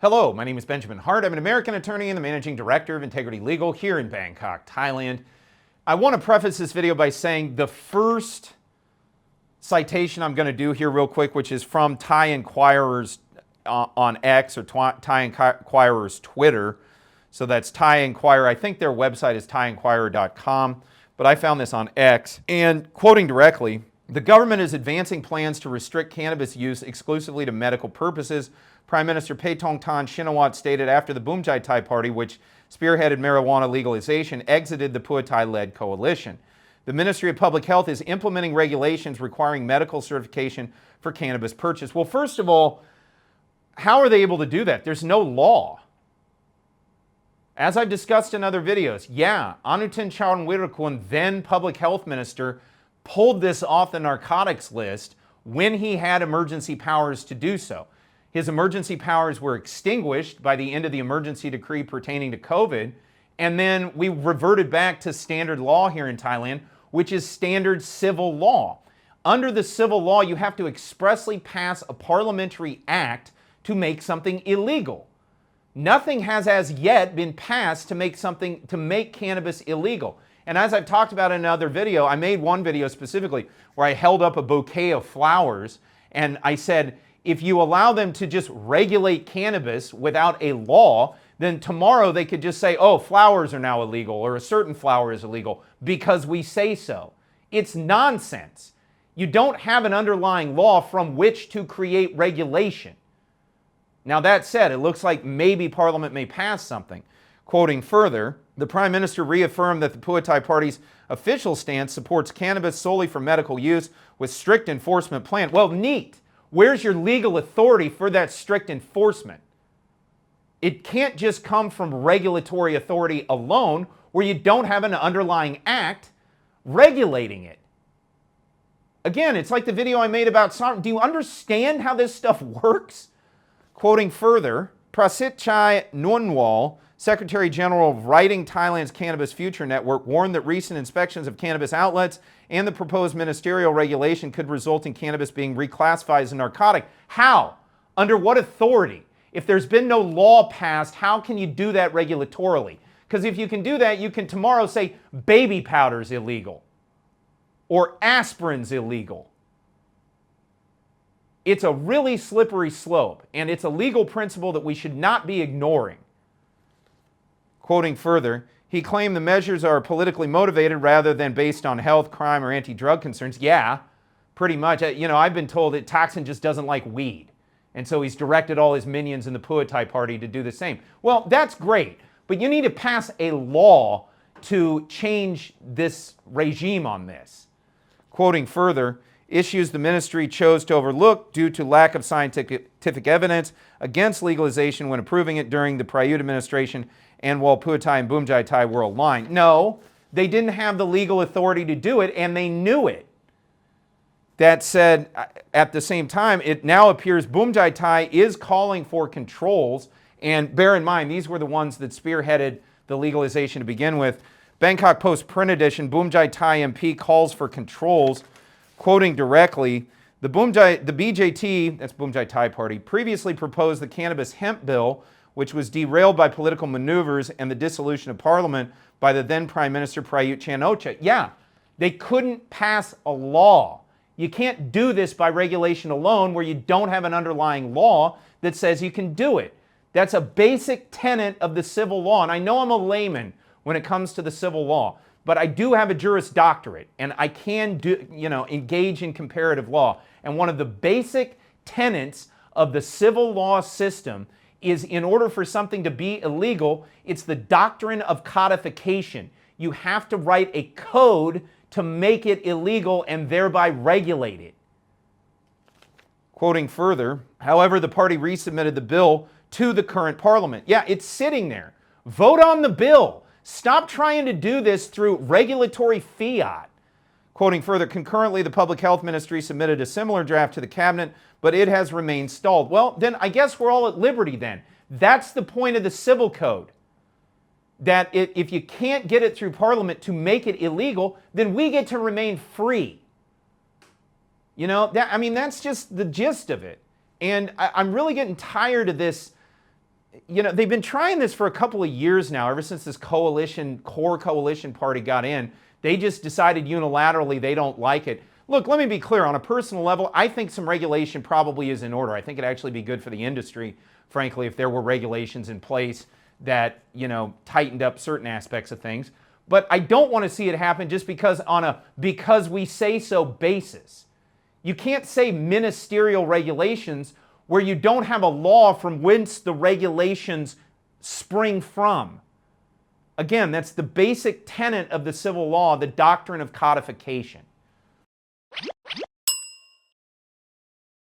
Hello, my name is Benjamin Hart. I'm an American attorney and the managing director of Integrity Legal here in Bangkok, Thailand. I want to preface this video by saying the first citation I'm going to do here real quick, which is from Thai Inquirer's on X or Thai Inquirer's Twitter. So that's Thai Inquirer. I think their website is thaiinquirer.com, but I found this on X. And quoting directly, the government is advancing plans to restrict cannabis use exclusively to medical purposes. Prime Minister Paetongtarn Shinawatra stated after the Boomjay Thai party, which spearheaded marijuana legalization, exited the Pheu Thai-led coalition. The Ministry of Public Health is implementing regulations requiring medical certification for cannabis purchase. Well, first of all, how are they able to do that? There's no law. As I've discussed in other videos, Anutin Charnvirakul, then public health minister, pulled this off the narcotics list when he had emergency powers to do so. His emergency powers were extinguished by the end of the emergency decree pertaining to COVID, and then we reverted back to standard law here in Thailand, which is standard civil law. Under the civil law, you have to expressly pass a parliamentary act to make something illegal. Nothing has as yet been passed to make cannabis illegal. And as I've talked about in another video, I made one video specifically where I held up a bouquet of flowers and I said, if you allow them to just regulate cannabis without a law, then tomorrow they could just say, oh, flowers are now illegal or a certain flower is illegal because we say so. It's nonsense. You don't have an underlying law from which to create regulation. Now that said, it looks like maybe Parliament may pass something. Quoting further, the Prime Minister reaffirmed that the Pheu Thai party's official stance supports cannabis solely for medical use with strict enforcement plan. Well, neat. Where's your legal authority for that strict enforcement? It can't just come from regulatory authority alone where you don't have an underlying act regulating it. Again, it's like the video I made about sovereignty. Do you understand how this stuff works? Quoting further, Prasit Chai Nunwal, Secretary General of Writing Thailand's Cannabis Future Network, warned that recent inspections of cannabis outlets and the proposed ministerial regulation could result in cannabis being reclassified as a narcotic. How? Under what authority? If there's been no law passed, how can you do that regulatorily? Because if you can do that, you can tomorrow say baby powder's illegal or aspirin's illegal. It's a really slippery slope, and it's a legal principle that we should not be ignoring. Quoting further, he claimed the measures are politically motivated rather than based on health, crime, or anti-drug concerns. Yeah, pretty much. I've been told that Thaksin just doesn't like weed. And so he's directed all his minions in the Pheu Thai party to do the same. Well, that's great. But you need to pass a law to change this regime on this. Quoting further, issues the ministry chose to overlook due to lack of scientific evidence against legalization when approving it during the Prayut administration and while Pheu Thai and Boomjay Thai were aligned. No, they didn't have the legal authority to do it, and they knew it. That said, at the same time, it now appears Boomjay Thai is calling for controls, and bear in mind, these were the ones that spearheaded the legalization to begin with. Bangkok Post print edition, Boomjay Thai MP calls for controls. Quoting directly, the BJT, that's Boomjay Thai party, previously proposed the cannabis hemp bill, which was derailed by political maneuvers and the dissolution of parliament by the then Prime Minister Prayut Chan-o-cha. Yeah, they couldn't pass a law. You can't do this by regulation alone where you don't have an underlying law that says you can do it. That's a basic tenet of the civil law. And I know I'm a layman when it comes to the civil law, but I do have a Juris Doctorate and I can engage in comparative law. And one of the basic tenets of the civil law system is in order for something to be illegal, it's the doctrine of codification. You have to write a code to make it illegal and thereby regulate it. Quoting further, however, the party resubmitted the bill to the current parliament. Yeah, it's sitting there. Vote on the bill. Stop trying to do this through regulatory fiat. Quoting further, concurrently, the Public Health Ministry submitted a similar draft to the cabinet, but it has remained stalled. Well, then I guess we're all at liberty then. That's the point of the civil code. That if you can't get it through Parliament to make it illegal, then we get to remain free. That's just the gist of it. And I'm really getting tired of this you know, they've been trying this for a couple of years now, ever since this core coalition party got in. They just decided unilaterally they don't like it. Look, let me be clear. On a personal level, I think some regulation probably is in order. I think it'd actually be good for the industry, frankly, if there were regulations in place that, you know, tightened up certain aspects of things. But I don't want to see it happen just because on a because we say so basis. You can't say ministerial regulations where you don't have a law from whence the regulations spring from. Again, that's the basic tenet of the civil law, the doctrine of codification.